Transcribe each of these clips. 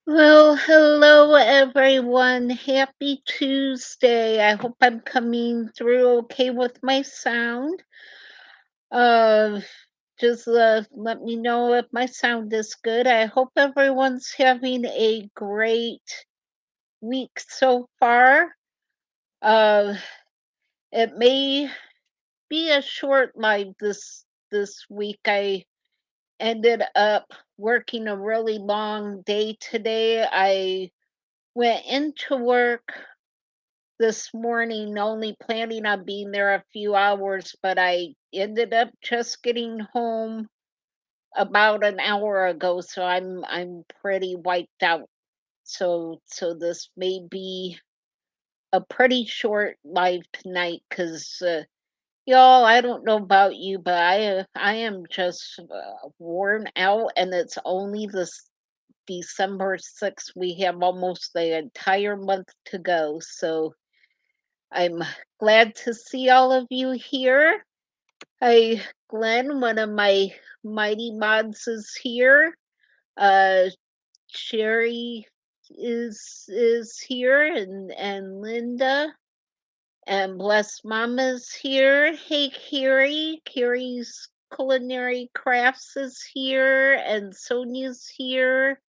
Well, hello everyone. Happy Tuesday. I hope I'm coming through okay with my sound. Uh, just let me know if my sound is good. I hope everyone's having a great week so far. Uh, it may be a short live this week. I ended up working a really long day today. I went into work this morning, only planning on being there a few hours, but I ended up just getting home about an hour ago, so I'm pretty wiped out. So this may be a pretty short live tonight because y'all, I don't know about you, but I am just worn out, and it's only this December 6th. We have almost the entire month to go, so I'm glad to see all of you here. Hi, Glenn, one of my mighty mods is here. Uh, Sherry is here, and Linda, and Bless Mama's here. Hey, Carrie, Carrie's Culinary Crafts is here, and Sonia's here.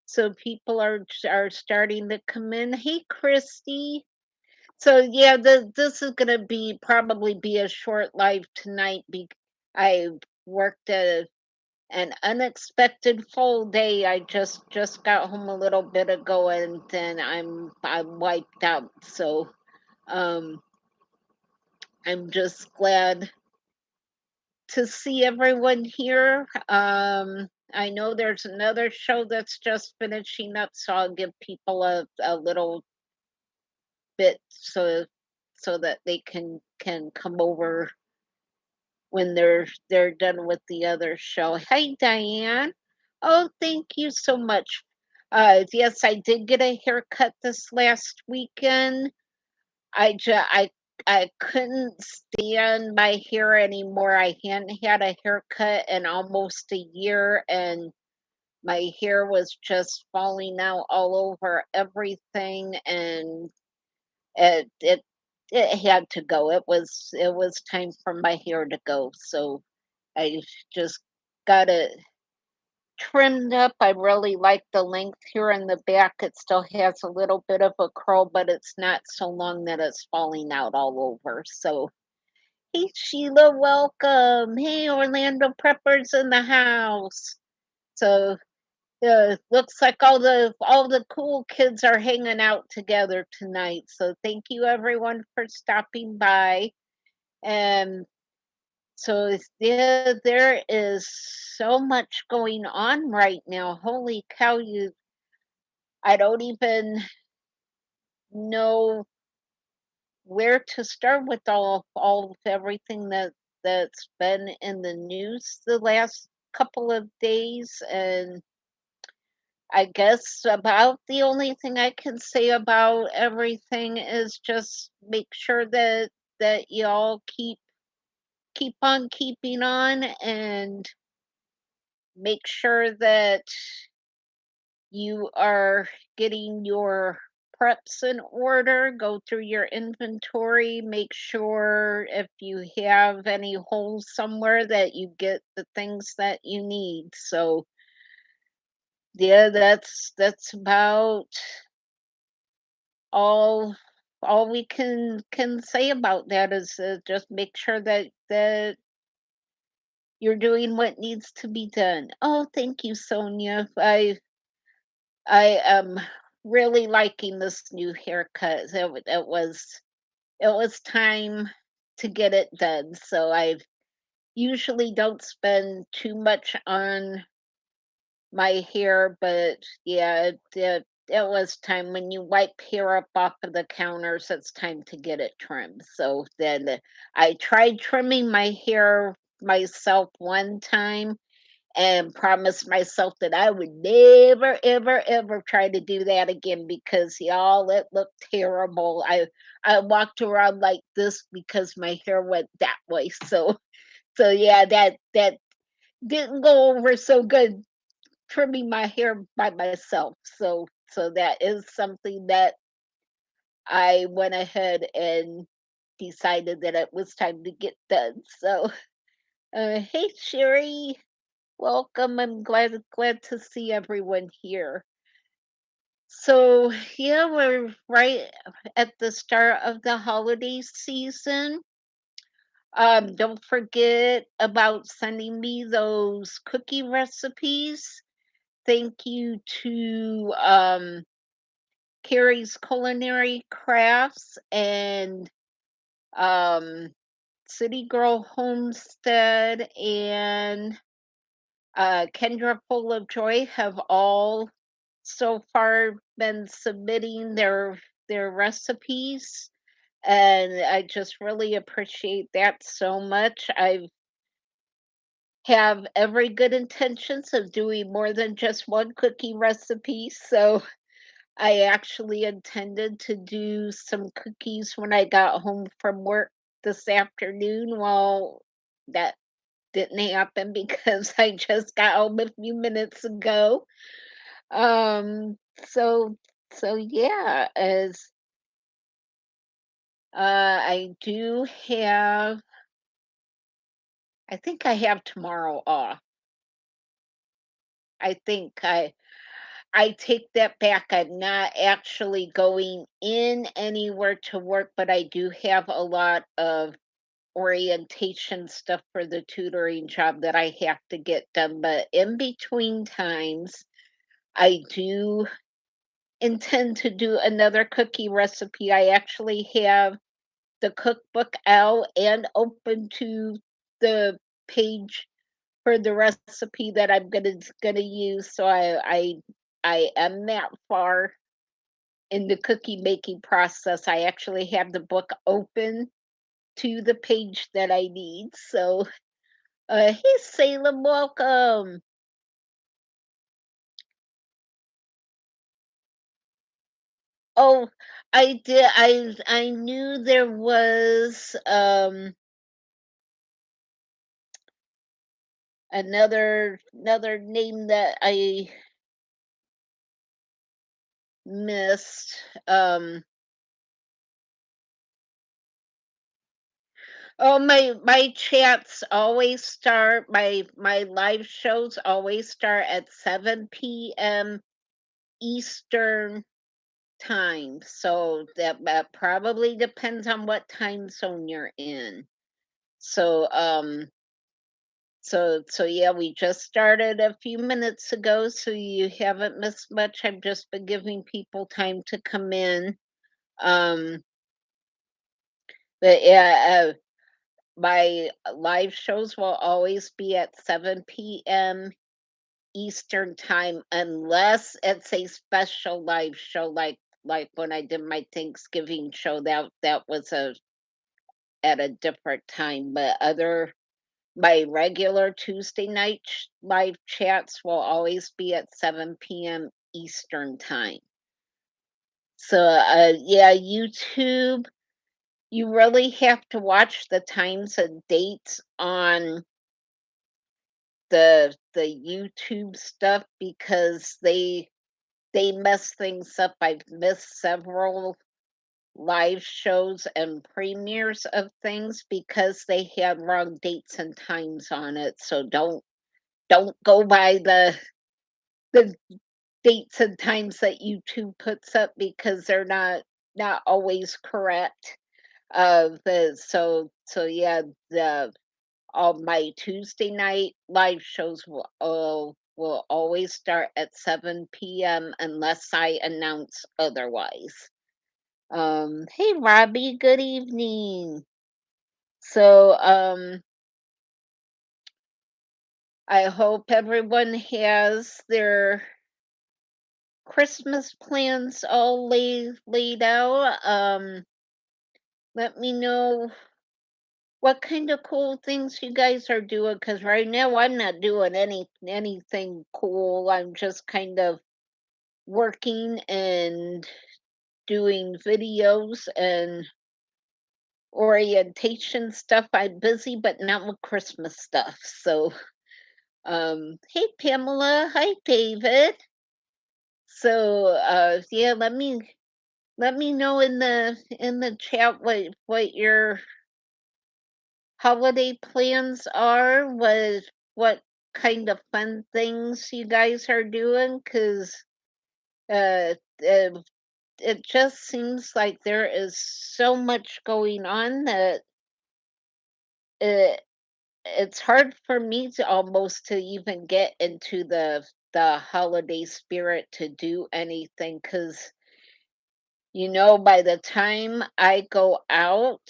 So people are starting to come in. Hey, Christy. So yeah, this is gonna be probably be a short live tonight. I worked an unexpected full day. I just got home a little bit ago, and then I'm wiped out. So um, I'm just glad to see everyone here. I know there's another show that's just finishing up, so I'll give people a little bit so that they can come over when they're done with the other show. Hey, Diane. Oh, thank you so much. Yes, I did get a haircut this last weekend. I couldn't stand my hair anymore. I hadn't had a haircut in almost a year, and my hair was just falling out all over everything, and it it it had to go. It was time for my hair to go. So I just got it trimmed up. I really like the length here in the back. It still has a little bit of a curl, but it's not so long that it's falling out all over. So, hey Sheila, welcome. Hey Orlando Preppers in the house. So, looks like all the cool kids are hanging out together tonight. So, thank you everyone for stopping by. And yeah, there is so much going on right now. Holy cow, I don't even know where to start with all of everything that's been in the news the last couple of days. And I guess about the only thing I can say about everything is just make sure that y'all keep on keeping on, and make sure that you are getting your preps in order. Go through your inventory, make sure if you have any holes somewhere that you get the things that you need. So yeah, that's about all all we can say about that is just make sure that you're doing what needs to be done. Oh, thank you, Sonia. I am really liking this new haircut. It was time to get it done. So I usually don't spend too much on my hair, but yeah, it was time. When you wipe hair up off of the counters, it's time to get it trimmed. So then I tried trimming my hair myself one time and promised myself that I would never, ever, ever try to do that again because y'all, it looked terrible. I walked around like this because my hair went that way. So yeah, that didn't go over so good trimming my hair by myself. So that is something that I went ahead and decided that it was time to get done. So, hey Sherry, welcome. I'm glad to see everyone here. So, yeah, we're right at the start of the holiday season. Don't forget about sending me those cookie recipes. Thank you to Carrie's Culinary Crafts and um, City Girl Homestead and Kendra Full of Joy have all so far been submitting their recipes, and I just really appreciate that so much. I have every good intentions of doing more than just one cookie recipe, so I actually intended to do some cookies when I got home from work this afternoon. Well, that didn't happen because I just got home a few minutes ago. Um, so so yeah, as I do have, I think I have tomorrow off. I think I take that back. I'm not actually going in anywhere to work, but I do have a lot of orientation stuff for the tutoring job that I have to get done. But in between times, I do intend to do another cookie recipe. I actually have the cookbook out and open to the page for the recipe that I'm gonna use. So I am that far in the cookie making process. I actually have the book open to the page that I need. So hey Salem, welcome. Oh, I did I knew there was another name that I missed. Oh, my chats always start, my live shows always start at 7 p.m. Eastern time. So that probably depends on what time zone you're in. So so yeah, we just started a few minutes ago, so you haven't missed much. I've just been giving people time to come in. Um but yeah, my live shows will always be at 7 p.m. Eastern time unless it's a special live show like when I did my Thanksgiving show that was a at a different time, but other my regular Tuesday night live chats will always be at 7 p.m. Eastern time. So yeah, YouTube, you really have to watch the times and dates on the YouTube stuff because they mess things up. I've missed several live shows and premieres of things because they had wrong dates and times on it. So don't go by the dates and times that YouTube puts up because they're not always correct. So yeah, the all my Tuesday night live shows will always start at 7 p.m. unless I announce otherwise. Hey Robbie, good evening. So I hope everyone has their Christmas plans all laid out. Let me know what kind of cool things you guys are doing, because right now I'm not doing anything cool. I'm just kind of working and doing videos and orientation stuff. I'm busy, but not with Christmas stuff. So Hey Pamela, hi David. So, yeah, let me know in the chat what your holiday plans are, what kind of fun things you guys are doing, 'cause uh, uh it just seems like there is so much going on that it, it's hard for me to almost to even get into the holiday spirit to do anything, because by the time I go out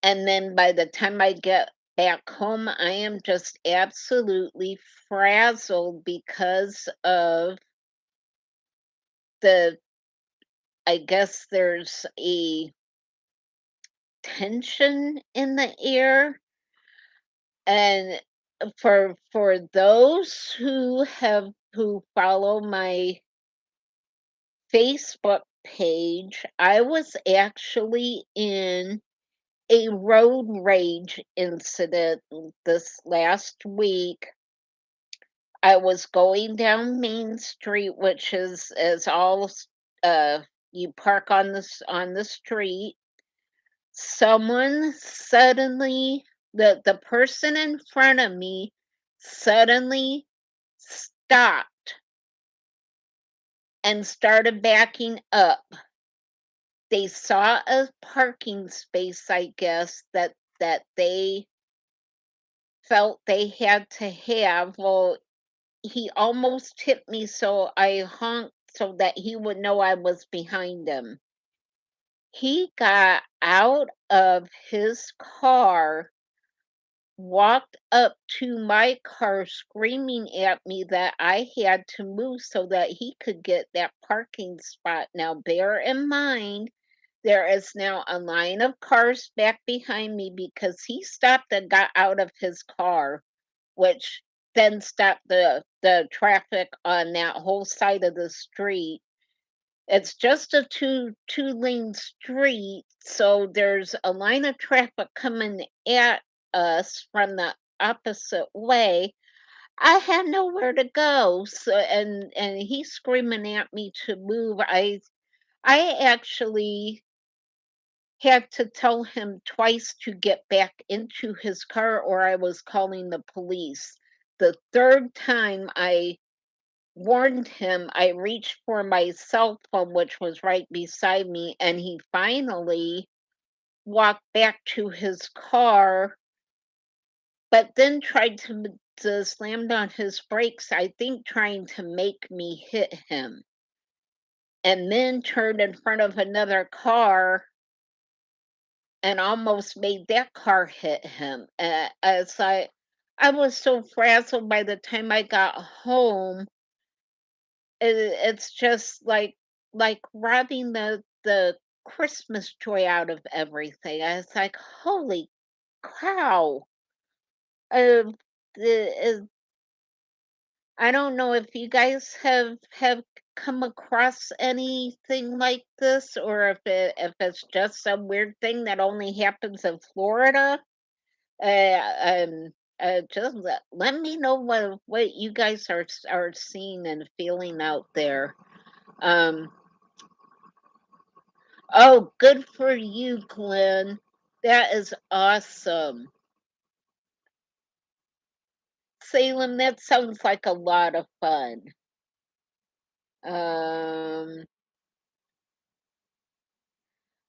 and then by the time I get back home, I am just absolutely frazzled because of the I guess there's a tension in the air. And for those who follow my Facebook page, I was actually in a road rage incident this last week. I was going down Main Street, which is all you park on the street. Someone suddenly the person in front of me suddenly stopped and started backing up. They saw a parking space, I guess, that they felt they had to have. Well, he almost hit me, so I honked so that he would know I was behind him. He got out of his car, walked up to my car screaming at me that I had to move so that he could get that parking spot. Now, bear in mind, there is now a line of cars back behind me because he stopped and got out of his car, which then stopped the traffic on that whole side of the street. It's just a two-lane street, so there's a line of traffic coming at us from the opposite way. I had nowhere to go, so and he's screaming at me to move. I actually had to tell him twice to get back into his car or I was calling the police. The third time I warned him, I reached for my cell phone, which was right beside me, and he finally walked back to his car, but then tried to slam down his brakes, I think trying to make me hit him, and then turned in front of another car and almost made that car hit him. As I was so frazzled by the time I got home. It's just like robbing the Christmas joy out of everything. I was like, "Holy cow!" Um, I don't know if you guys have come across anything like this, or if it's just some weird thing that only happens in Florida. Um, just let me know what you guys are seeing and feeling out there. Um, Oh, good for you, Glenn. That is awesome. Salem, that sounds like a lot of fun. Um,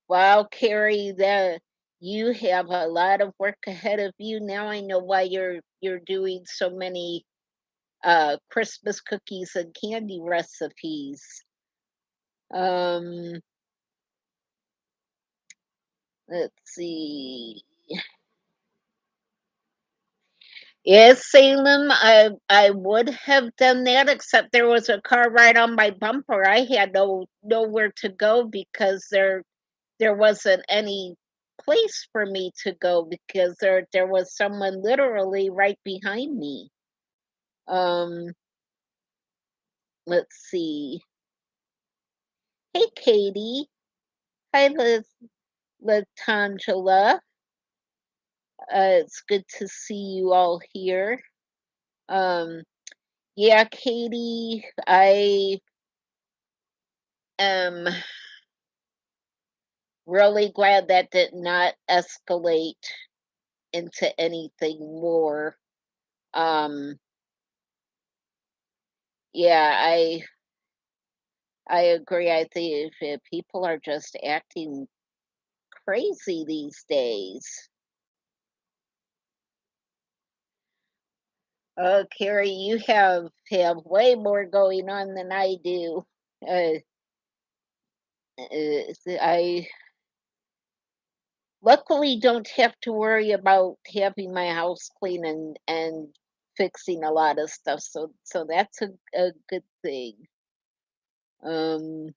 wow, Carrie, that you have a lot of work ahead of you. Now I know why you're doing so many Christmas cookies and candy recipes. Um, let's see. Yes, Salem, I would have done that, except there was a car right on my bumper. I had nowhere to go because there wasn't any place for me to go because there was someone literally right behind me. Um, let's see. Hey, Katie. Hi, Latangela. It's good to see you all here. Um, yeah, Katie, I am really glad that did not escalate into anything more. Um, yeah, I agree. I think if people are just acting crazy these days. Oh, Carrie, you have way more going on than I do. Uh, I luckily don't have to worry about having my house clean and fixing a lot of stuff. So that's a good thing. Um,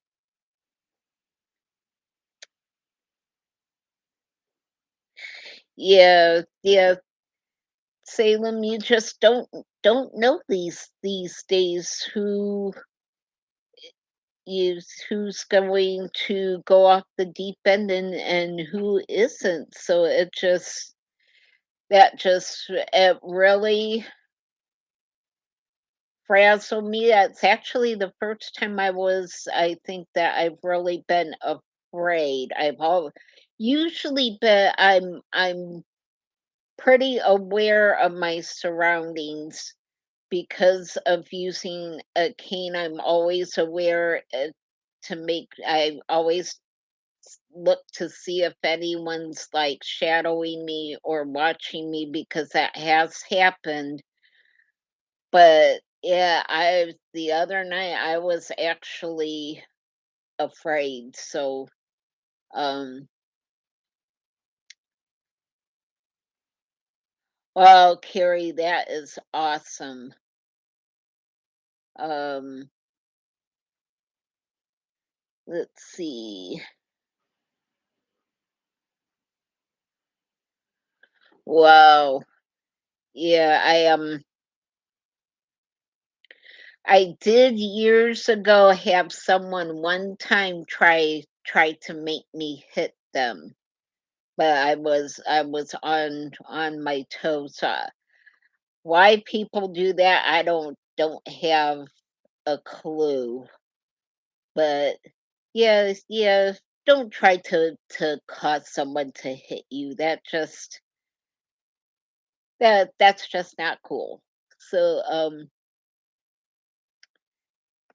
yeah, yeah, Salem, you just don't know these days who's going to go off the deep end and who isn't. So it really frazzled me. That's actually the first time I think that I've really been afraid. I've all usually been I'm pretty aware of my surroundings because of using a cane. I'm always aware I always look to see if anyone's like shadowing me or watching me because that has happened. But yeah, I the other night I was actually afraid. So um well, Carrie, that is awesome. Um let's see. Wow. Yeah, I did years ago have someone one time try to make me hit them, but I was on my toes. Why people do that, I don't have a clue. But yeah, yeah, don't try to cause someone to hit you. That's just not cool. So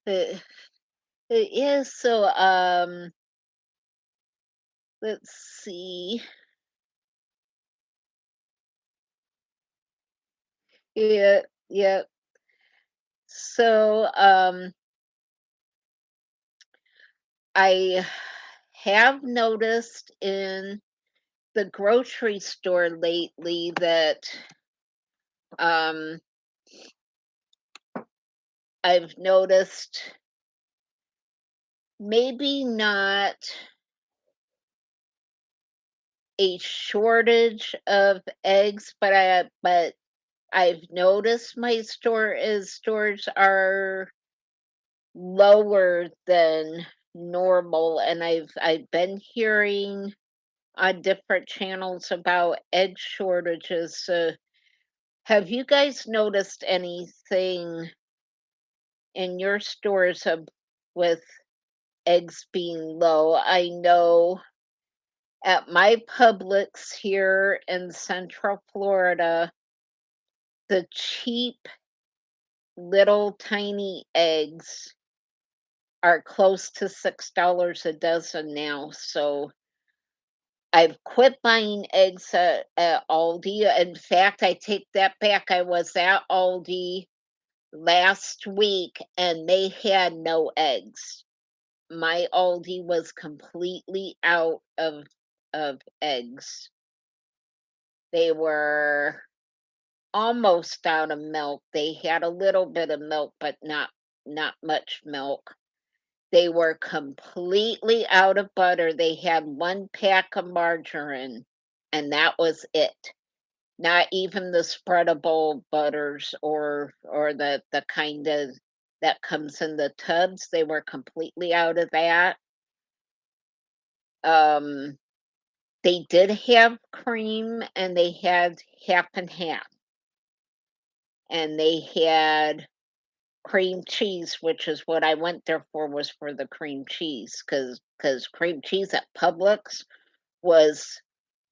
it, it is so let's see. Yeah, yeah. So, I have noticed in the grocery store lately that um, I've noticed maybe not a shortage of eggs, but I've noticed my stores are lower than normal, and I've been hearing on different channels about egg shortages. Have you guys noticed anything in your stores with eggs being low? I know at my Publix here in Central Florida, the cheap little tiny eggs are close to $6 a dozen now. So I've quit buying eggs at Aldi. In fact, I take that back. I was at Aldi last week and they had no eggs. My Aldi was completely out of eggs. They were almost out of milk. They had a little bit of milk, but not much milk. They were completely out of butter. They had one pack of margarine, and that was it. Not even the spreadable butters or the kind of that comes in the tubs. They were completely out of that. Um, they did have cream and they had half and half. and they had cream cheese, which is what I went there for, was for the cream cheese, because cream cheese at Publix was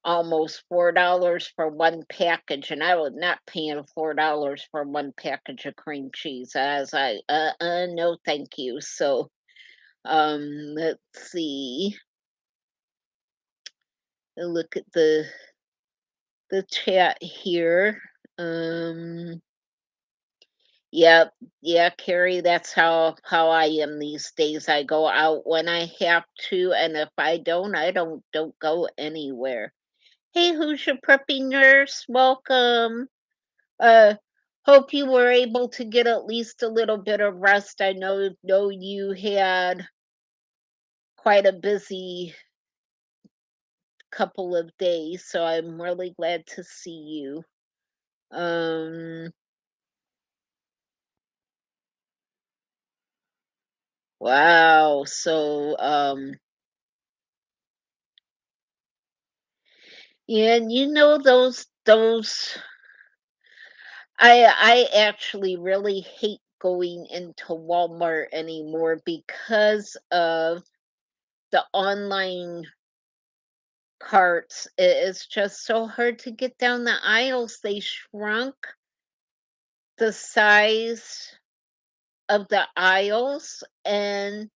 almost $4 for one package, and I was not paying $4 for one package of cream cheese. I was like, no, thank you. So, let's see. Look at the chat here. Um, yep, yeah, Carrie, that's how I am these days. I go out when I have to, and if I don't, I don't go anywhere. Hey, who's your preppy nurse? Welcome. Uh, hope you were able to get at least a little bit of rest. I know you had quite a busy couple of days, so I'm really glad to see you. Um, wow. So, yeah, and you know those I actually really hate going into Walmart anymore because of the online carts. It's just so hard to get down the aisles. They shrunk the size of the aisles, and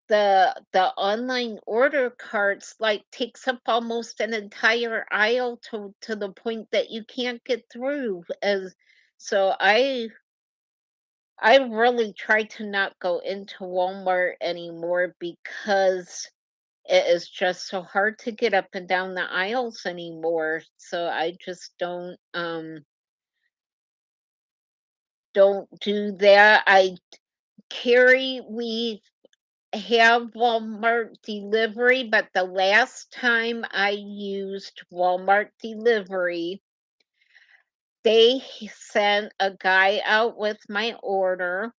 the online order carts like takes up almost an entire aisle to the point that you can't get through. As so I really try to not go into Walmart anymore because it is just so hard to get up and down the aisles anymore. So I just don't do that. I carry we have Walmart delivery, but the last time I used Walmart delivery, they sent a guy out with my order.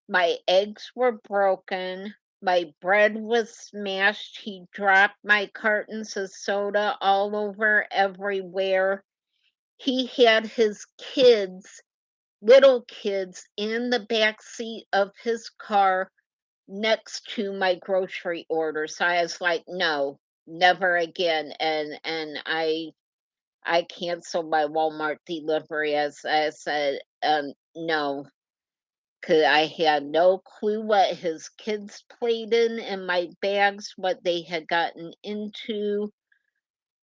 My eggs were broken. My bread was smashed. He dropped my cartons of soda all over everywhere. He had his kids, little kids, in the back seat of his car next to my grocery order. So I was like, no, never again. And I canceled my Walmart delivery, as I said, no, 'cause I had no clue what his kids played in my bags, what they had gotten into,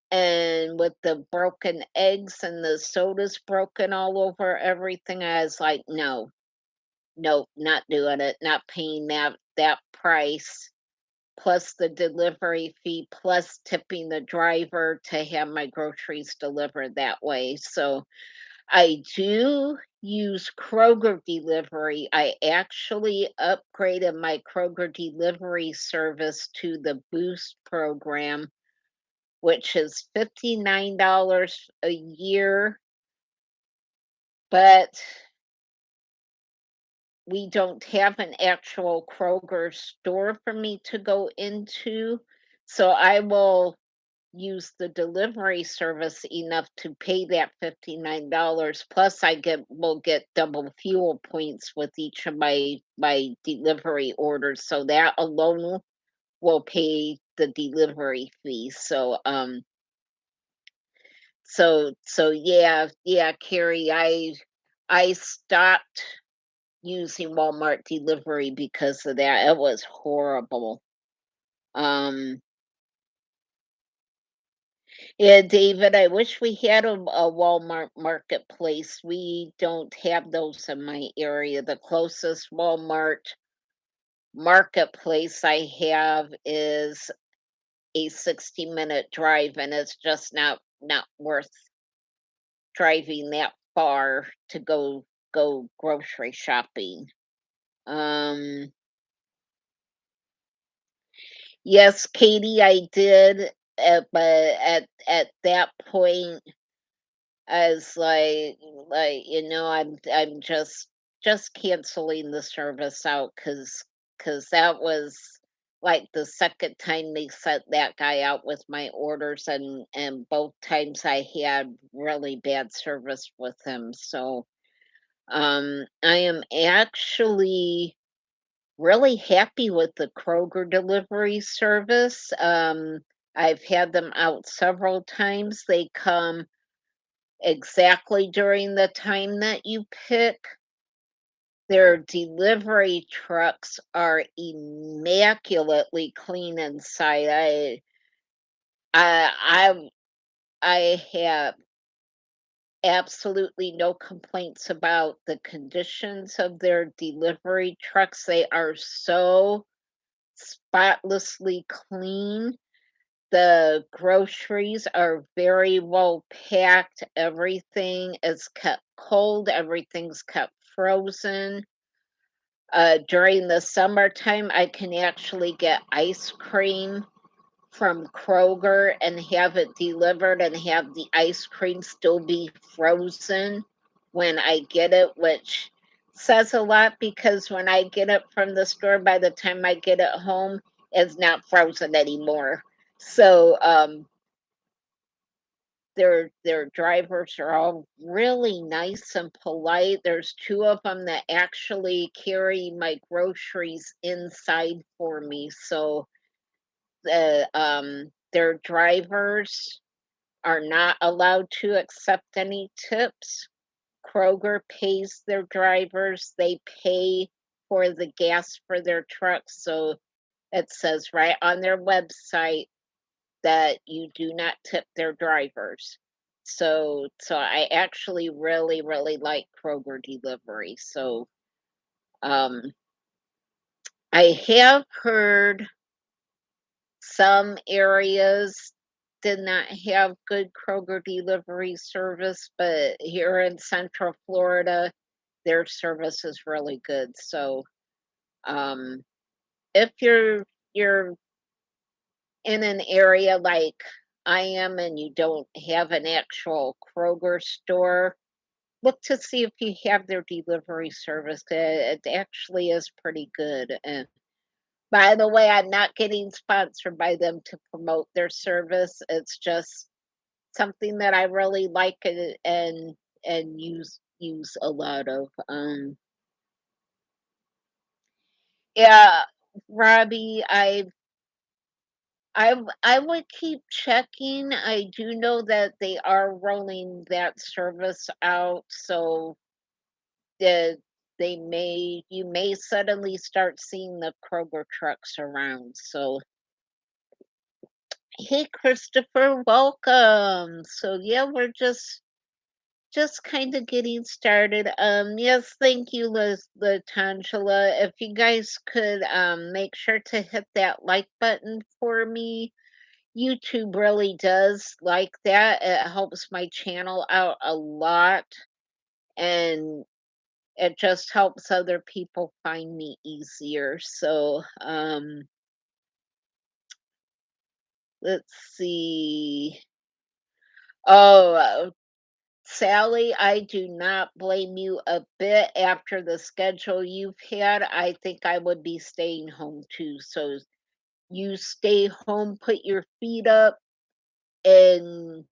and with the broken eggs and the sodas broken all over everything, I was like, "No, nope, not doing it, not paying that price, plus the delivery fee, plus tipping the driver to have my groceries delivered that way." So I do use Kroger delivery. I actually upgraded my Kroger delivery service to the Boost program, which is $59 a year, but we don't have an actual Kroger store for me to go into. So I will use the delivery service enough to pay that $59, plus I will get double fuel points with each of my delivery orders, so that alone will pay the delivery fee. So yeah, Carrie, I stopped using Walmart delivery because of that. It was horrible. um Yeah, David, I wish we had a Walmart marketplace. We don't have those in my area. The closest Walmart marketplace I have is a 60-minute drive, and it's just not worth driving that far to go grocery shopping. Um, yes, Katie, I did, but at that point as I'm just canceling the service out because that was like the second time they sent that guy out with my orders, and both times I had really bad service with him. So I am actually really happy with the Kroger delivery service. I've had them out several times. They come exactly during the time that you pick. Their delivery trucks are immaculately clean inside. I I have absolutely no complaints about the conditions of their delivery trucks. They are so spotlessly clean. The groceries are very well packed. Everything is kept cold. Everything's kept frozen. During the summertime, I can actually get ice cream from Kroger and have it delivered and have the ice cream still be frozen when I get it, which says a lot because when I get it from the store, by the time I get it home, it's not frozen anymore. So their drivers are all really nice and polite. There's two of them that actually carry my groceries inside for me. So their drivers are not allowed to accept any tips. Kroger pays their drivers, they pay for the gas for their trucks. So it says right on their website that you do not tip their drivers. So I actually really, really like Kroger delivery. So um I have heard some areas did not have good Kroger delivery service, but here in Central Florida, their service is really good. So, um, if you're in an area like I am and you don't have an actual Kroger store, look to see if you have their delivery service. It actually is pretty good. And by the way, I'm not getting sponsored by them to promote their service. It's just something that I really like and use a lot of. Yeah, Robbie, I would keep checking. I do know that they are rolling that service out, so the they may you may suddenly start seeing the Kroger trucks around. So hey Christopher, welcome. So yeah, we're just kind of getting started. Yes, thank you, Latangela. If you guys could make sure to hit that like button for me. YouTube really does like that. It helps my channel out a lot and it just helps other people find me easier. So, let's see. Oh, Sally, I do not blame you a bit after the schedule you've had. I think I would be staying home too. So you stay home, put your feet up, and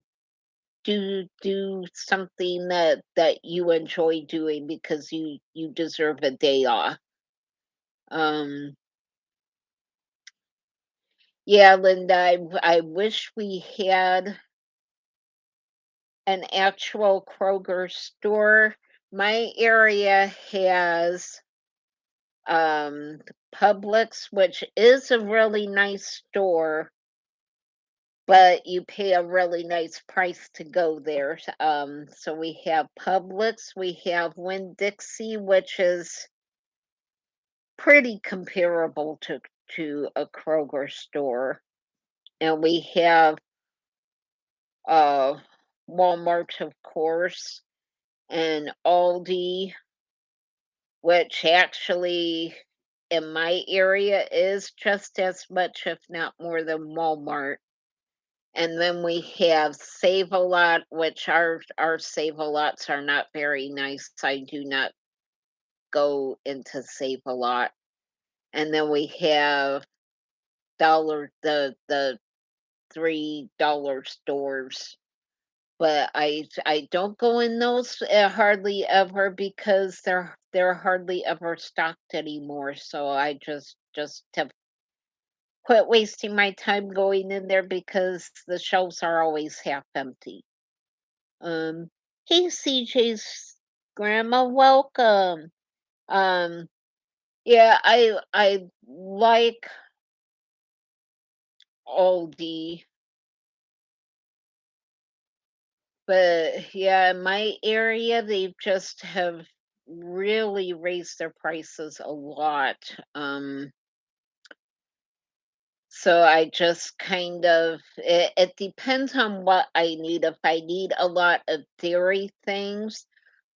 do something that you enjoy doing because you deserve a day off. Um, yeah, Linda, I wish we had an actual Kroger store. My area has Publix, which is a really nice store, but you pay a really nice price to go there. So we have Publix, we have Winn-Dixie, which is pretty comparable to a Kroger store, and we have uh Walmart, of course, and Aldi, which actually in my area is just as much, if not more, than Walmart. And then we have Save a Lot, which our Save a Lots are not very nice. I do not go into Save a Lot. And then we have the $3 stores. but I don't go in those, hardly ever because they're hardly ever stocked anymore, so I just have quit wasting my time going in there because the shelves are always half empty. Um, hey, CJ's grandma, welcome. Um, yeah, I like Aldi, but yeah, in my area, they just have really raised their prices a lot. So I just kind of it depends on what I need. If I need a lot of dairy things,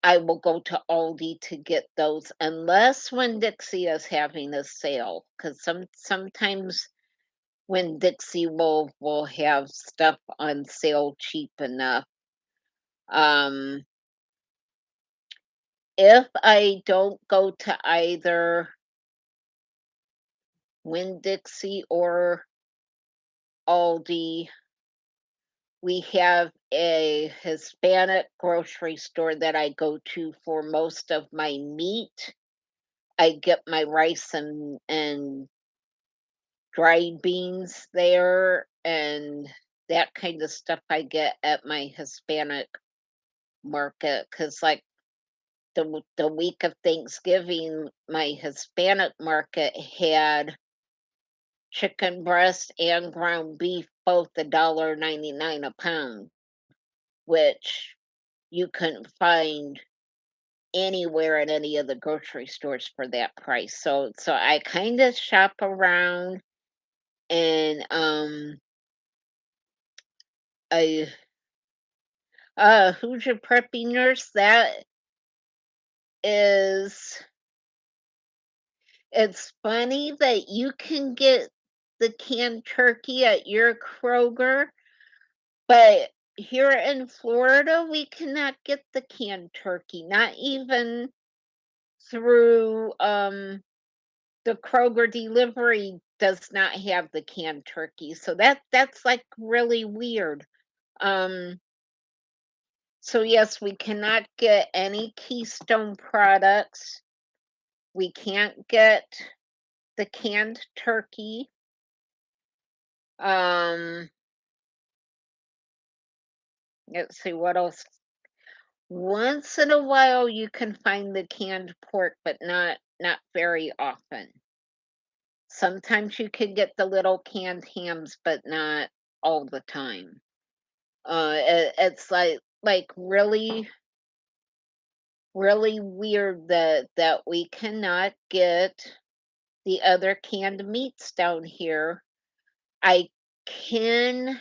I will go to Aldi to get those, unless when Dixie is having a sale. Because sometimes when Dixie will have stuff on sale cheap enough. Um, if I don't go to either Winn Dixie or Aldi, we have a Hispanic grocery store that I go to for most of my meat. I get my rice and dried beans there and that kind of stuff I get at my Hispanic market. Cause like the week of Thanksgiving, my Hispanic market had chicken breast and ground beef, both $1.99 a pound, which you couldn't find anywhere in any of the grocery stores for that price. So I kind of shop around and I who's your preppy nurse? That is, it's funny that you can get the canned turkey at your Kroger, but here in Florida, we cannot get the canned turkey, not even through the Kroger delivery does not have the canned turkey. So that's like really weird. Um so yes, we cannot get any Keystone products. We can't get the canned turkey. Um, let's see what else. Once in a while you can find the canned pork, but not very often. Sometimes you can get the little canned hams, but not all the time. It's like really weird that we cannot get the other canned meats down here. I can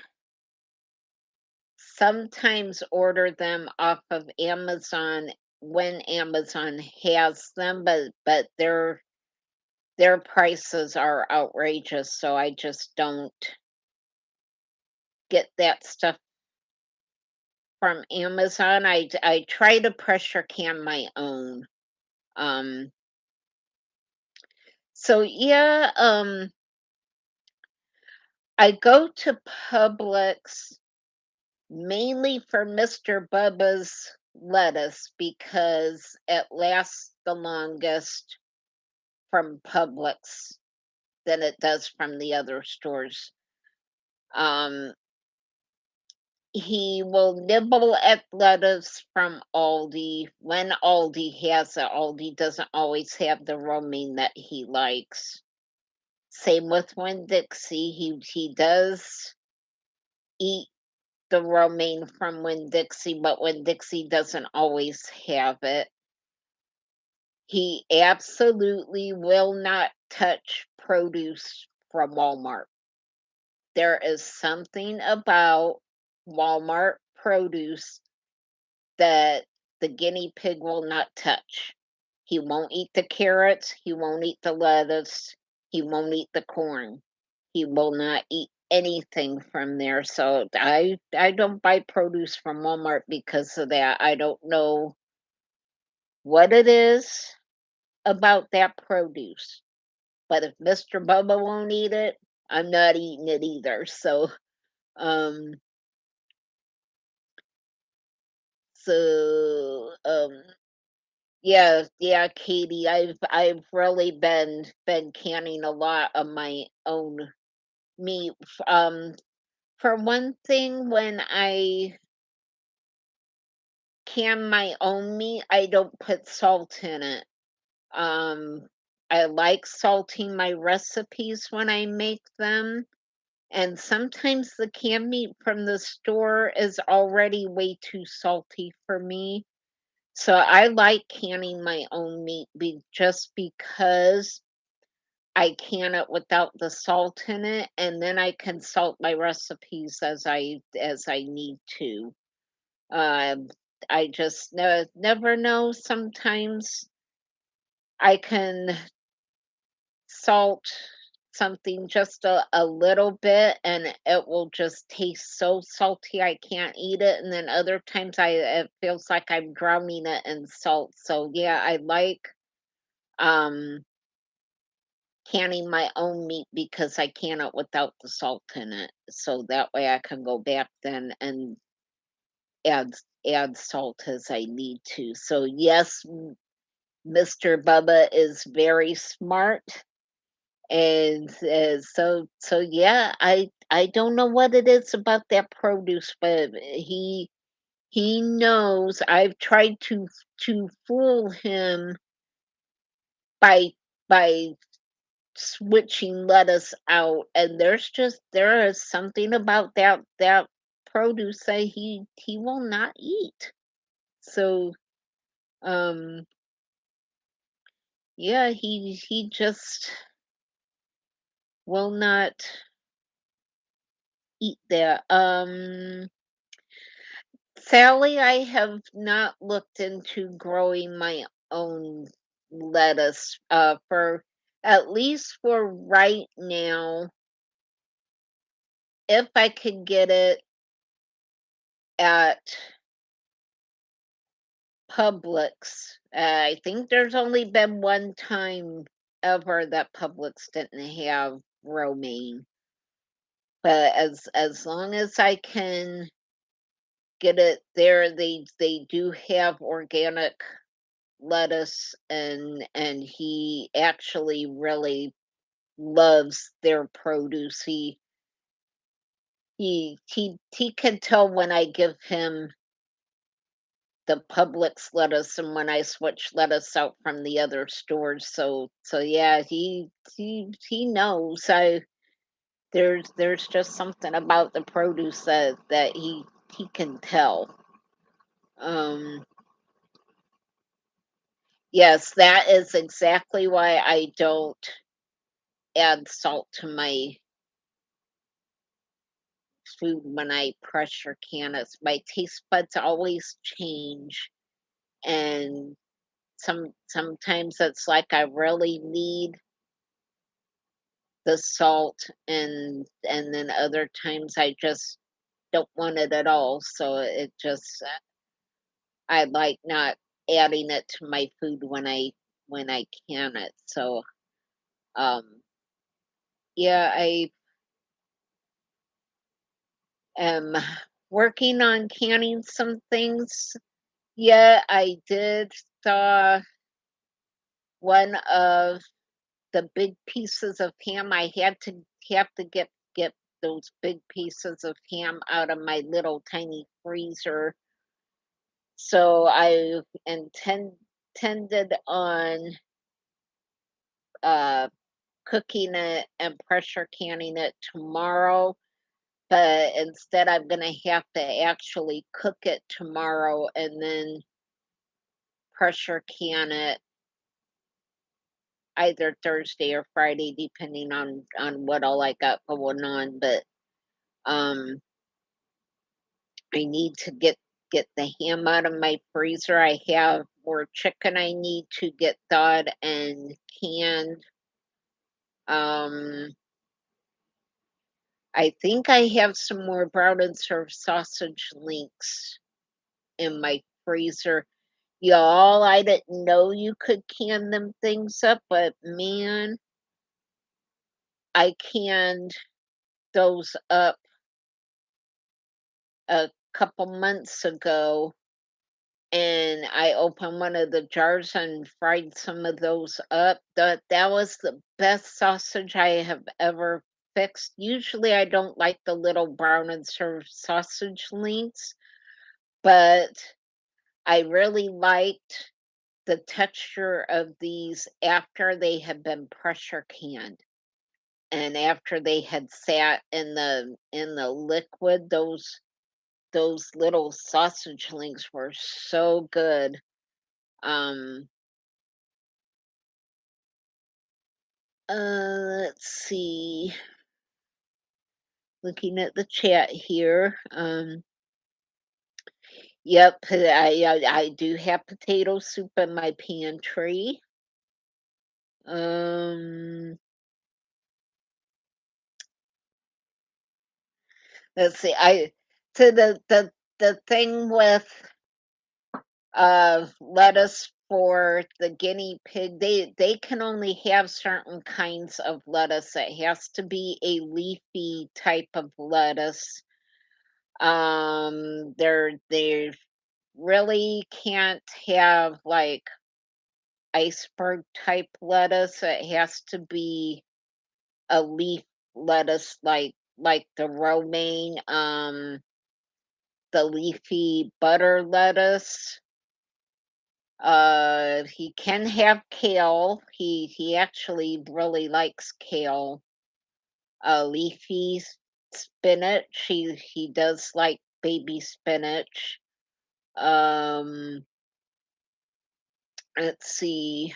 sometimes order them off of Amazon when Amazon has them, but their prices are outrageous, so I just don't get that stuff from Amazon. I try to pressure can my own. Um, so yeah, I go to Publix mainly for Mr. Bubba's lettuce because it lasts the longest from Publix than it does from the other stores. Um, he will nibble at lettuce from Aldi when Aldi has it. Aldi doesn't always have the romaine that he likes. Same with when Dixie. He does eat the romaine from when Dixie, but when Dixie doesn't always have it. He absolutely will not touch produce from Walmart. There is something about Walmart produce that the guinea pig will not touch. He won't eat the carrots, he won't eat the lettuce, he won't eat the corn. He will not eat anything from there. So I don't buy produce from Walmart because of that. I don't know what it is about that produce. But if Mr. Bubba won't eat it, I'm not eating it either. So um So, yeah, yeah, Katie, I've really been canning a lot of my own meat. For one thing, when I can my own meat, I don't put salt in it. Um, I like salting my recipes when I make them, and sometimes the canned meat from the store is already way too salty for me. So I like canning my own meat just because I can it without the salt in it, and then I can salt my recipes as I need to. Um, I just never know. Sometimes I can salt something just a little bit and it will just taste so salty I can't eat it. And then other times it feels like I'm drowning it in salt. So yeah, I like um canning my own meat because I can it without the salt in it. So that way I can go back then and add add salt as I need to. So yes, Mr. Bubba is very smart. And so yeah, I don't know what it is about that produce, but he knows. I've tried to fool him by by switching lettuce out, and there is something about that produce that he will not eat. So um yeah, he just will not eat that. Sally, I have not looked into growing my own lettuce, for at least for right now, if I could get it at Publix. I think there's only been one time ever that Publix didn't have romaine, but as long as I can get it there, they do have organic lettuce, and he actually really loves their produce. He can tell when I give him the Publix lettuce and when I switch lettuce out from the other stores. So yeah, he knows. I there's just something about the produce that he can tell. Um yes, that is exactly why I don't add salt to my food when I pressure can it. My taste buds always change, and sometimes it's like I really need the salt, and then other times I just don't want it at all. So it just I like not adding it to my food when I can it. So um yeah, I am working on canning some things. Yeah, I did saw one of the big pieces of ham. I had to have to get those big pieces of ham out of my little tiny freezer. So I intended on uh cooking it and pressure canning it tomorrow, but instead I'm gonna have to actually cook it tomorrow and then pressure can it either Thursday or Friday, depending on what all I got going on. But um, I need to get the ham out of my freezer. I have more chicken I need to get thawed and canned. Um, I think I have some more brown and served sausage links in my freezer. Y'all, I didn't know you could can them things up, but man, I canned those up a couple months ago, and I opened one of the jars and fried some of those up. That was the best sausage I have ever fixed. Usually, I don't like the little brown and serve sausage links, but I really liked the texture of these after they had been pressure canned and after they had sat in the liquid. Those little sausage links were so good. Um, let's see. Looking at the chat here. Yep, I do have potato soup in my pantry. Um, let's see. So the thing with lettuce for the guinea pig, they can only have certain kinds of lettuce. It has to be a leafy type of lettuce. They really can't have like iceberg type lettuce. It has to be a leaf lettuce like the romaine, the leafy butter lettuce. He can have kale. He actually really likes kale. Leafy spinach. He does like baby spinach. Um, let's see.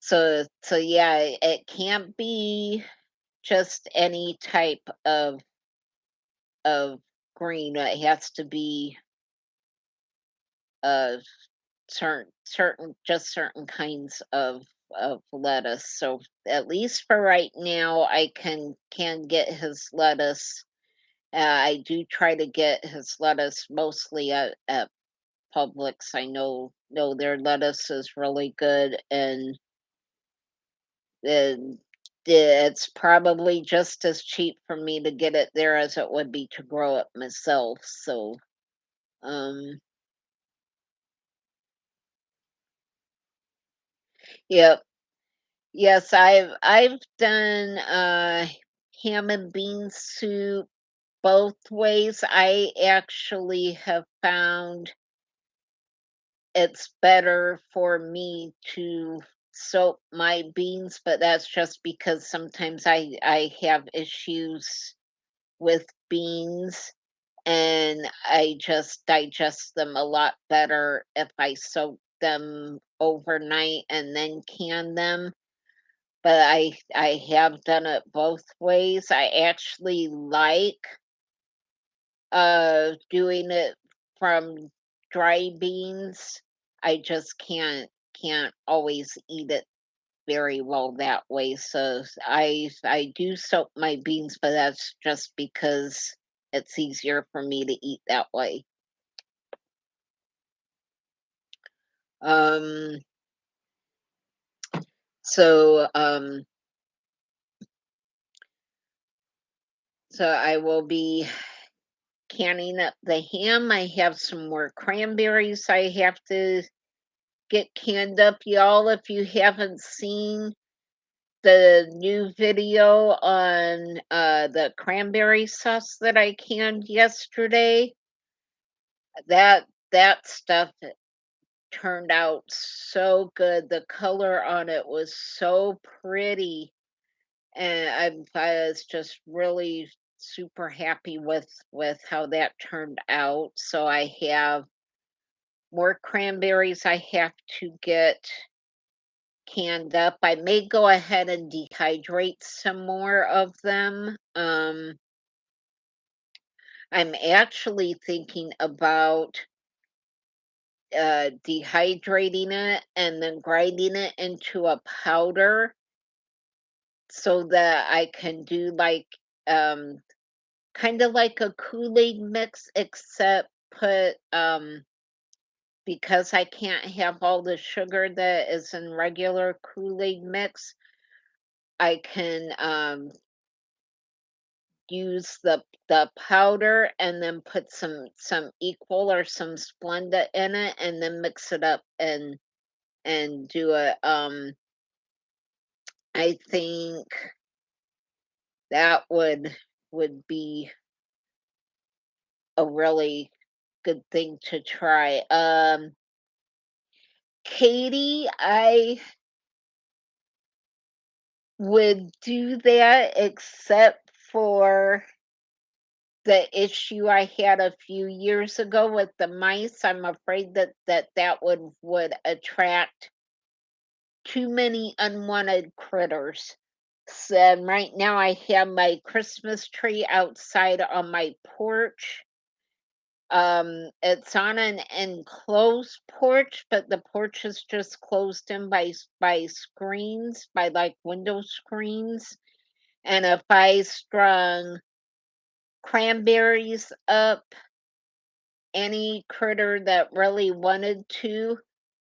So yeah, it can't be just any type of green. It has to be uh certain kinds of lettuce. So at least for right now, I can get his lettuce. I do try to get his lettuce mostly at Publix. I know their lettuce is really good, and it's probably just as cheap for me to get it there as it would be to grow it myself. So, um, yep. Yes, I've done ham and bean soup both ways. I actually have found it's better for me to soak my beans, but that's just because sometimes I have issues with beans and I just digest them a lot better if I soak them overnight and then can them. But I have done it both ways. I actually like doing it from dry beans. I just can't always eat it very well that way. So I do soak my beans, but that's just because it's easier for me to eat that way. Um so um so I will be canning up the ham. I have some more cranberries I have to get canned up, y'all. If you haven't seen the new video on the cranberry sauce that I canned yesterday, that stuff turned out so good. The color on it was so pretty, and I was just really super happy with how that turned out. So I have more cranberries I have to get canned up. I may go ahead and dehydrate some more of them. I'm actually thinking about dehydrating it and then grinding it into a powder so that I can do like um kind of like a Kool-Aid mix, except put because I can't have all the sugar that is in regular Kool-Aid mix, I can use the powder and then put some equal or some Splenda in it and then mix it up and do it. I think that would be a really good thing to try. Katie, I would do that except for the issue I had a few years ago with the mice. I'm afraid that would attract too many unwanted critters. So, and right now I have my Christmas tree outside on my porch. It's on an enclosed porch, but the porch is just closed in by screens, by like window screens. And if I strung cranberries up, any critter that really wanted to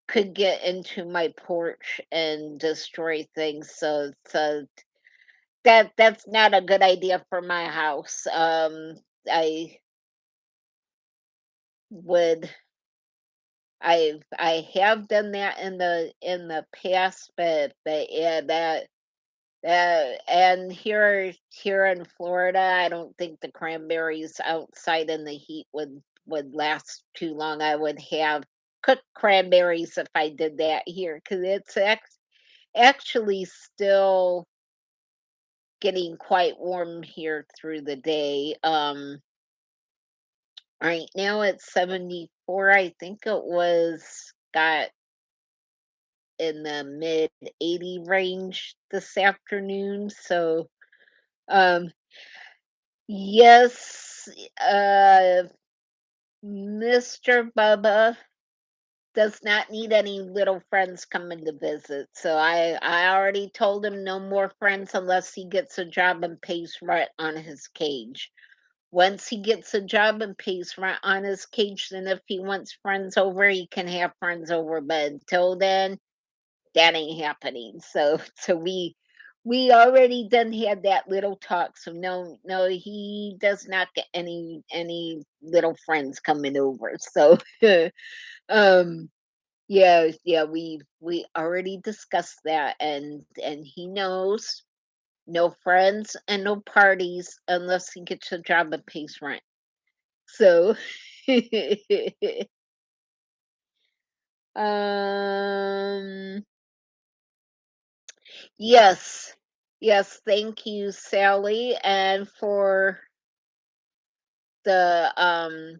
could get into my porch and destroy things. So that's not a good idea for my house. I would I have done that in the past, but yeah, and here in Florida, I don't think the cranberries outside in the heat would last too long. I would have cooked cranberries if I did that here because actually still getting quite warm here through the day. Right now it's 74. I think it was got in the mid 80 range this afternoon. So, um, yes, Mr. Bubba does not need any little friends coming to visit. So I already told him no more friends unless he gets a job and pays rent on his cage. Once he gets a job and pays rent on his cage, then if he wants friends over, he can have friends over. But until then, that ain't happening. So so we already done had that little talk. So no, he does not get any little friends coming over. So um yeah, we already discussed that and he knows no friends and no parties unless he gets a job and pays rent. So um yes. Yes, thank you, Sally. And for the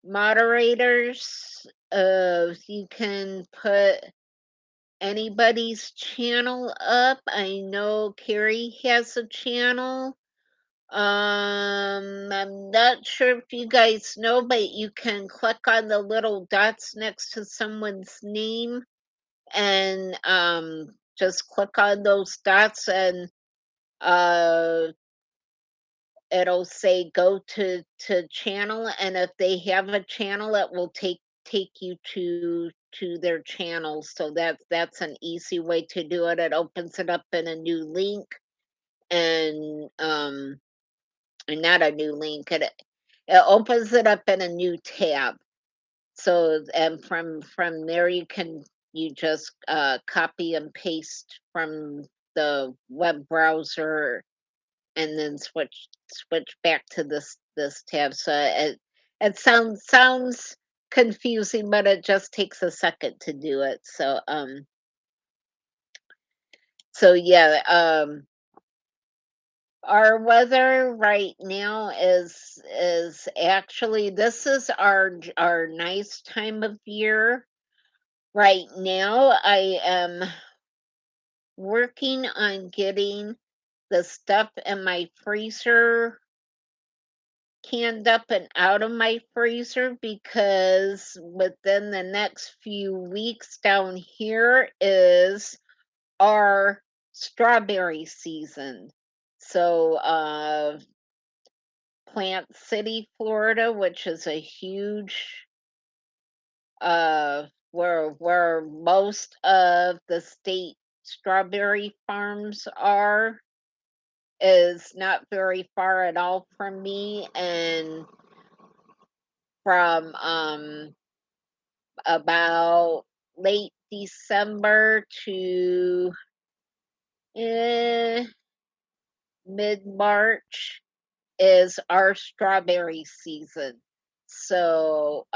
moderators, you can put anybody's channel up. I know Carrie has a channel. I'm not sure if you guys know, but you can click on the little dots next to someone's name and just click on those dots and uh it'll say go to channel, and if they have a channel it will take you to their channel. So that's an easy way to do it. It opens it up in a new link and not a new link, it opens it up in a new tab. So and from there you just copy and paste from the web browser and then switch back to this tab. So it sounds confusing, but it just takes a second to do it. So yeah, our weather right now is actually this is our nice time of year. Right now I am working on getting the stuff in my freezer canned up and out of my freezer because within the next few weeks down here is our strawberry season. So, Plant City, Florida, which is a huge where most of the state strawberry farms are. is not very far at all from me, and from about late December to eh, mid March is our strawberry season. So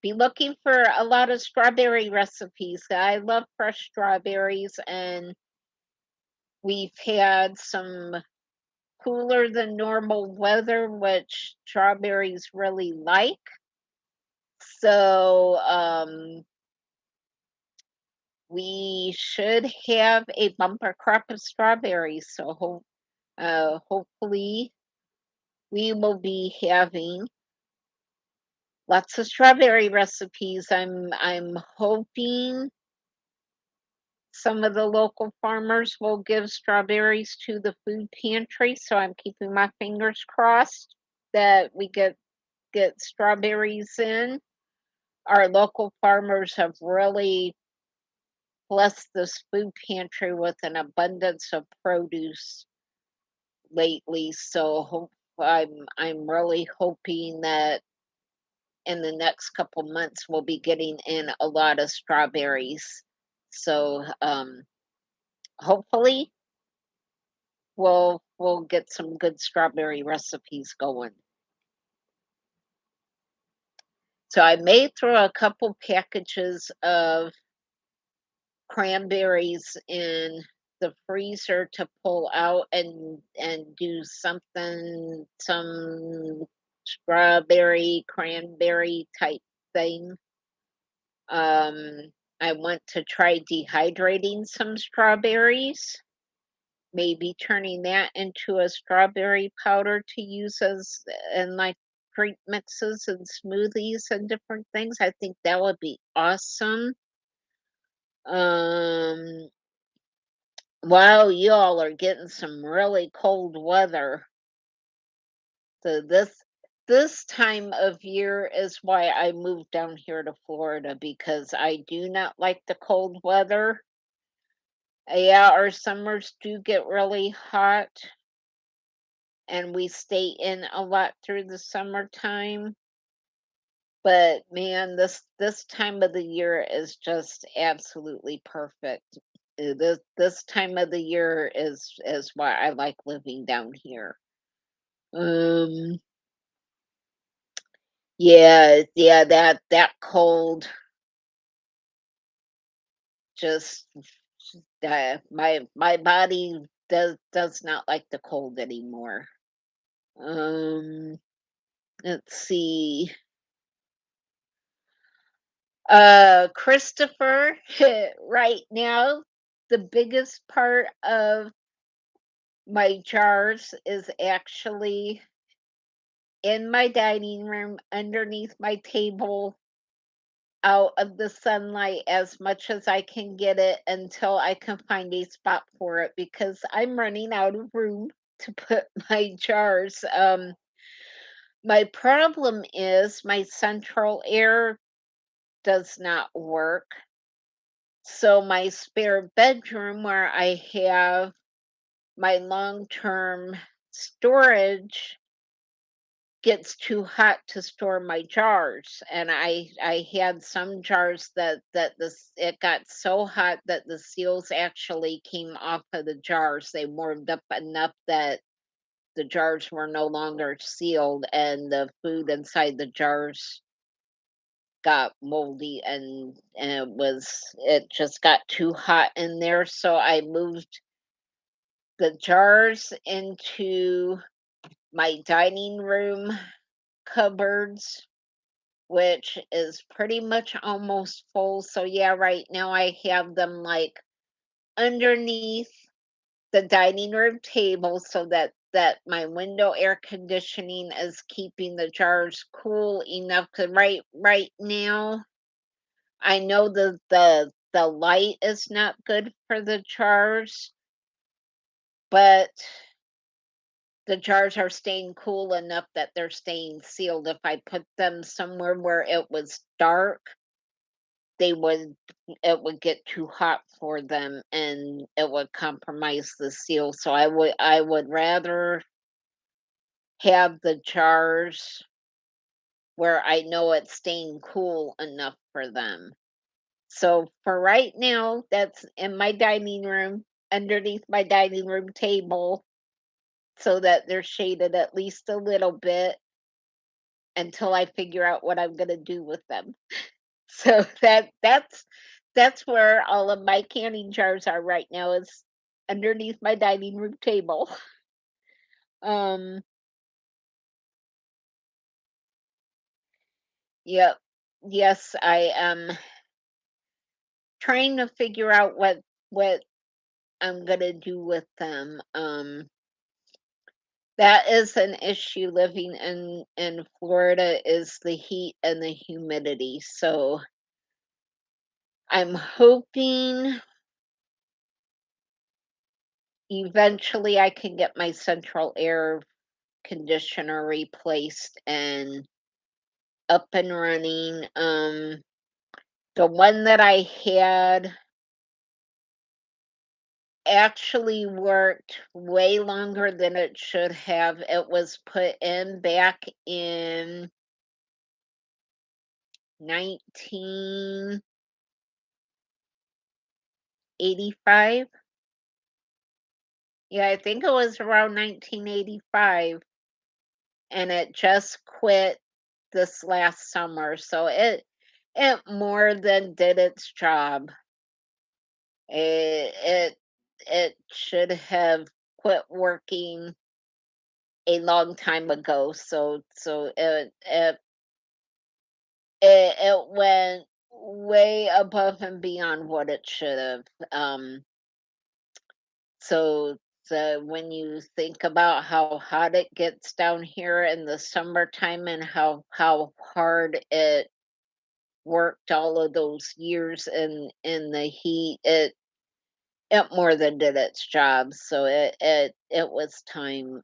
be looking for a lot of strawberry recipes. I love fresh strawberries, and we've had some cooler than normal weather, which strawberries really like. So, we should have a bumper crop of strawberries. So, hopefully, we will be having lots of strawberry recipes. I'm hoping some of the local farmers will give strawberries to the food pantry. So, I'm keeping my fingers crossed that we get strawberries in. Our local farmers have really blessed this food pantry with an abundance of produce lately. So I'm really hoping that in the next couple months we'll be getting in a lot of strawberries. So hopefully we'll get some good strawberry recipes going. So I may throw a couple packages of cranberries in the freezer to pull out and do some strawberry cranberry type thing. I want to try dehydrating some strawberries, maybe turning that into a strawberry powder to use as in like drink mixes and smoothies and different things. I think that would be awesome. Um Wow, y'all are getting some really cold weather. So this time of year is why I moved down here to Florida, because I do not like the cold weather. Yeah, our summers do get really hot, and we stay in a lot through the summertime. But man, this time of the year is just absolutely perfect. This time of the year is why I like living down here. Um, yeah, that cold just my body does not like the cold anymore. Um, let's see. Christopher, right now, the biggest part of my jars is actually in my dining room underneath my table, out of the sunlight as much as I can get it until I can find a spot for it, because I'm running out of room to put my jars. My problem is my central air does not work. So my spare bedroom where I have my long-term storage gets too hot to store my jars, and I had some jars that this it got so hot that the seals actually came off of the jars. They warmed up enough that the jars were no longer sealed, and the food inside the jars got moldy, and it just got too hot in there. So I moved the jars into my dining room cupboards, which is pretty much almost full. So yeah, right now I have them like underneath the dining room table, so that my window air conditioning is keeping the jars cool enough. Cause right now I know the light is not good for the jars, but the jars are staying cool enough that they're staying sealed. If I put them somewhere where it was dark, they would it would get too hot for them and it would compromise the seal. So I would rather have the jars where I know it's staying cool enough for them. So for right now, that's in my dining room, underneath my dining room table, so that they're shaded at least a little bit until I figure out what I'm gonna do with them. So that's where all of my canning jars are right now, is underneath my dining room table. Um, yep. Yes, I am trying to figure out what I'm gonna do with them. That is an issue living in Florida, is the heat and the humidity. So I'm hoping eventually I can get my central air conditioner replaced and up and running. The one that I had actually worked way longer than it should have. It was put in back in 1985. Yeah, I think it was around 1985, and it just quit this last summer. So it more than did its job. It should have quit working a long time ago. So it went way above and beyond what it should have. Um, so when you think about how hot it gets down here in the summertime and how hard it worked all of those years in the heat, it more than did its job. So it was time.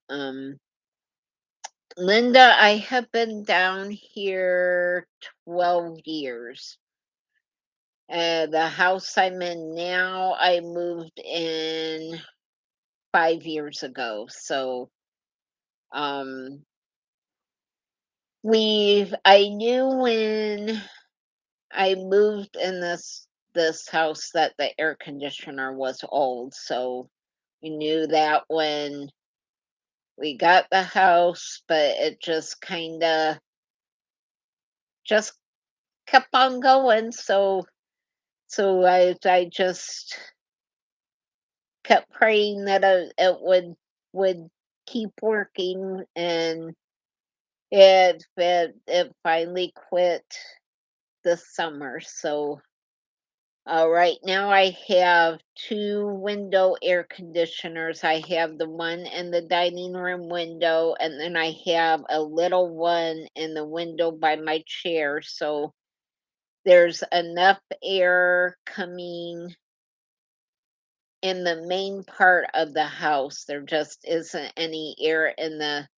Linda, I have been down here 12 years. The house I'm in now, I moved in 5 years ago. So um I knew when I moved in this house that the air conditioner was old. So we knew that when we got the house, but it just kind of just kept on going. So I just kept praying that it would keep working, and it finally quit this summer. So right now I have two window air conditioners. I have the one in the dining room window, and then I have a little one in the window by my chair. So there's enough air coming in the main part of the house. There just isn't any air in the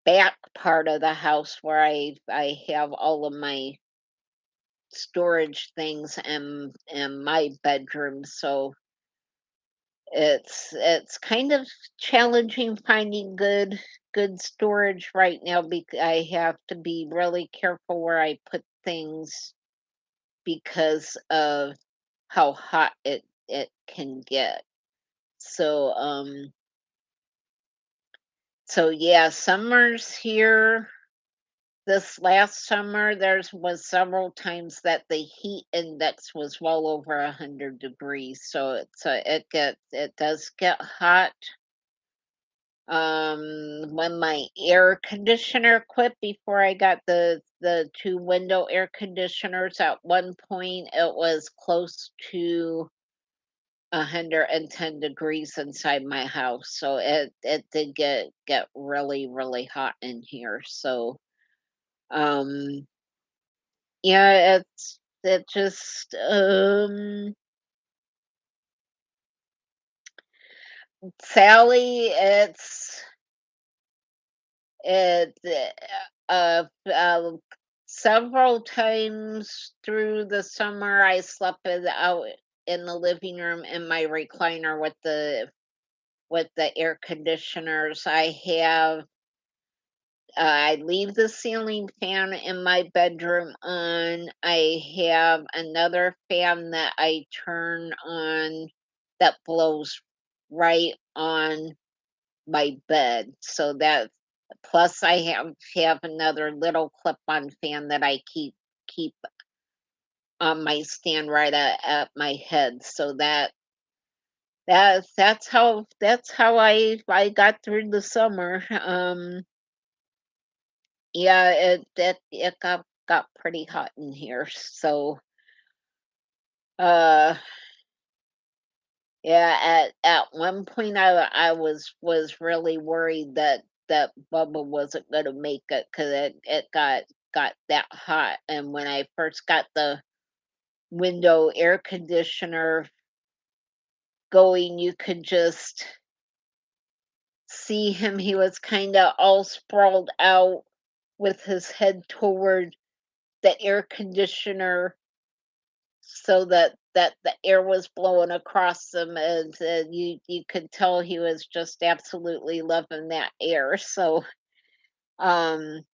back part of the house where I have all of my storage things and my bedroom. So it's kind of challenging finding good storage right now, because I have to be really careful where I put things because of how hot it can get. So yeah, summers here. This last summer, was several times that the heat index was well over 100 degrees. So it does get hot. When my air conditioner quit before I got the two window air conditioners, at one point it was close to 110 degrees inside my house. So it did get really hot in here. So um yeah, it just Sally, it Several times through the summer, I slept out in the living room in my recliner with the air conditioners. I leave the ceiling fan in my bedroom on. I have another fan that I turn on that blows right on my bed. So that plus I have another little clip-on fan that I keep on my stand right at my head. So that's how I got through the summer. Yeah, it got pretty hot in here. So uh yeah, at one point I was really worried that Bubba wasn't gonna make it because it got that hot. And when I first got the window air conditioner going, you could just see him. He was kind of all sprawled out with his head toward the air conditioner so that the air was blowing across him, and you could tell he was just absolutely loving that air. Um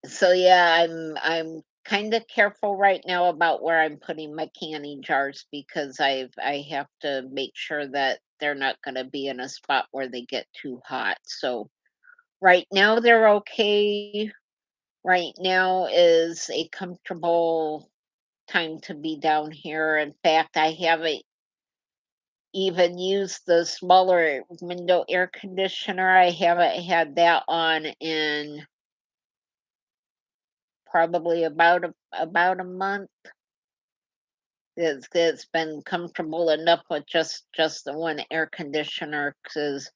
so yeah, I'm kind of careful right now about where I'm putting my canning jars because I have to make sure that they're not going to be in a spot where they get too hot. So right now they're okay. Right now is a comfortable time to be down here. In fact, I haven't even used the smaller window air conditioner. I haven't had that on in probably about a month. It's been comfortable enough with just the one air conditioner because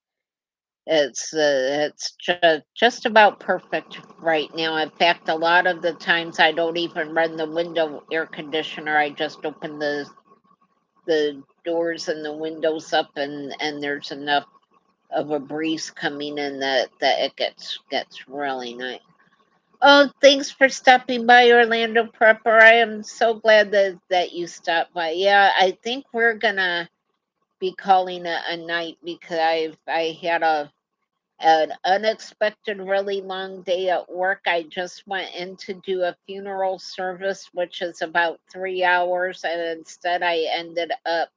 it's just about perfect right now. In fact, a lot of the times I don't even run the window air conditioner. I just open the doors and the windows up, and there's enough of a breeze coming in that it gets really nice. Oh, thanks for stopping by, Orlando Prepper. I am so glad that you stopped by. Yeah, I think we're gonna be calling it a night because I had an unexpected really long day at work. I just went in to do a funeral service, which is about 3 hours, and instead I ended up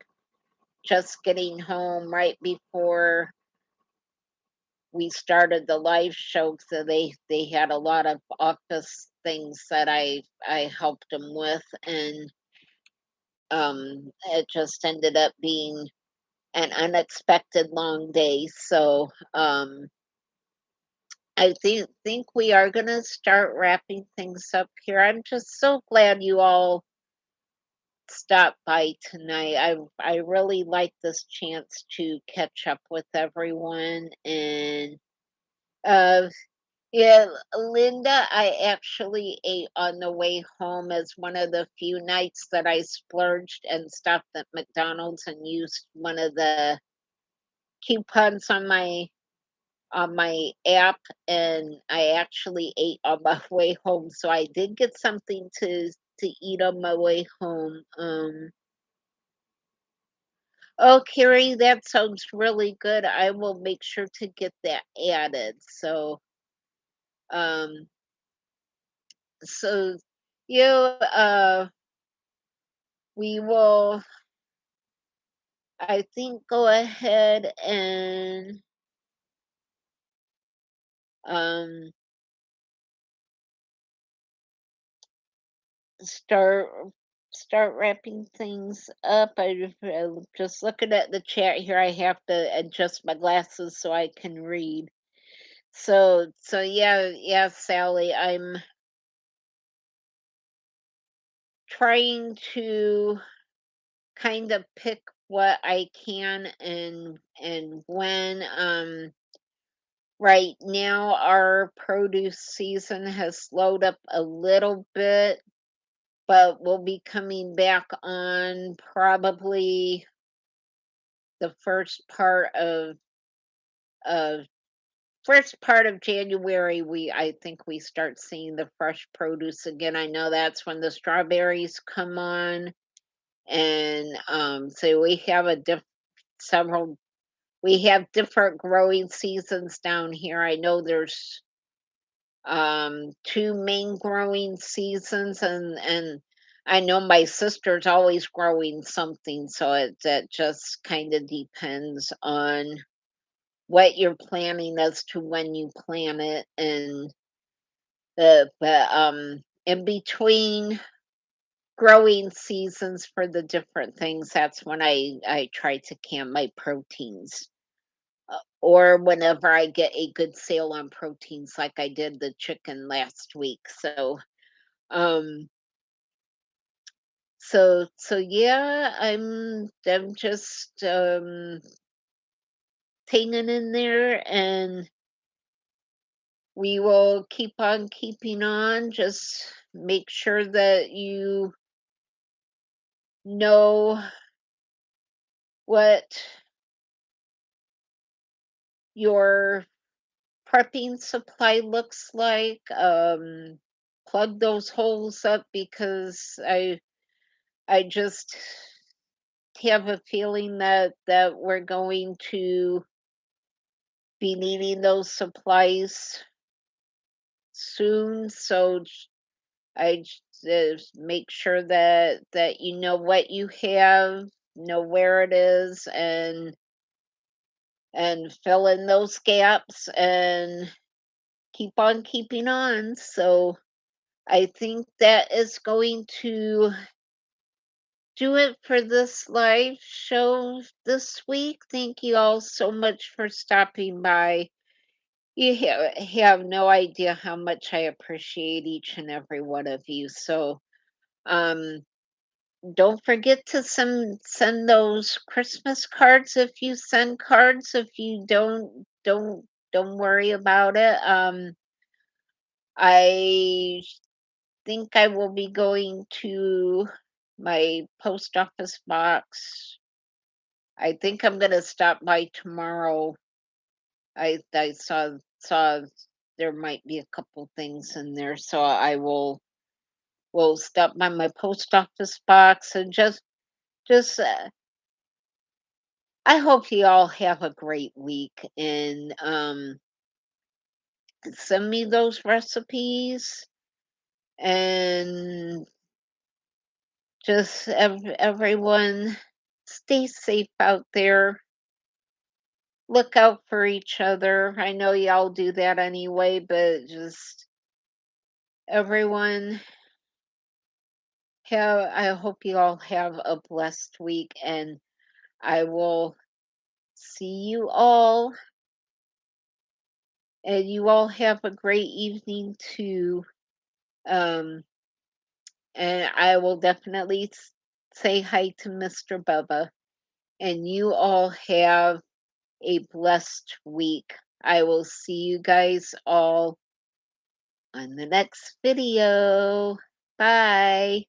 just getting home right before we started the live show. So they had a lot of office things that I helped them with, and it just ended up being an unexpected long day. So I think we are gonna start wrapping things up here. I'm just so glad you all stopped by tonight. I really like this chance to catch up with everyone. And uh yeah, Linda, I actually ate on the way home as one of the few nights that I splurged and stopped at McDonald's and used one of the coupons on my app, and I actually ate on my way home. So I did get something to eat on my way home. Oh, Carrie, that sounds really good. I will make sure to get that added. Um so you we will, I think, go ahead and um, start start wrapping things up. I'm just looking at the chat here. I have to adjust my glasses so I can read. So yeah, Sally. I'm trying to kind of pick what I can and when. Right now, our produce season has slowed up a little bit, but we'll be coming back on probably the first part of first part of January, I think we start seeing the fresh produce again. I know that's when the strawberries come on, and so we have several we have different growing seasons down here. I know there's two main growing seasons, and I know my sister's always growing something, so that just kind of depends on what you're planning as to when you plant it. And but in between growing seasons for the different things, that's when I try to can my proteins. Or whenever I get a good sale on proteins, like I did the chicken last week. Um, so yeah, I'm just hanging in there, and we will keep on keeping on. Just make sure that you know what your prepping supply looks like. Plug those holes up, because I just have a feeling that we're going to be needing those supplies soon. So just make sure that you know what you have, know where it is, and fill in those gaps, and keep on keeping on. So I think that is going to do it for this live show this week. Thank you all so much for stopping by. You have no idea how much I appreciate each and every one of you. So, um, don't forget to send those Christmas cards if you send cards. If you don't worry about it. I think I will be going to my post office box. I think I'm gonna stop by tomorrow. I saw there might be a couple things in there, so I will stop by my post office box, and just I hope you all have a great week, and send me those recipes, and just everyone stay safe out there. Look out for each other. I know y'all do that anyway, but just everyone have I hope you all have a blessed week, and I will see you all, and you all have a great evening too. Um and I will definitely say hi to Mr. Bubba, and you all have a blessed week. I will see you guys all on the next video. Bye.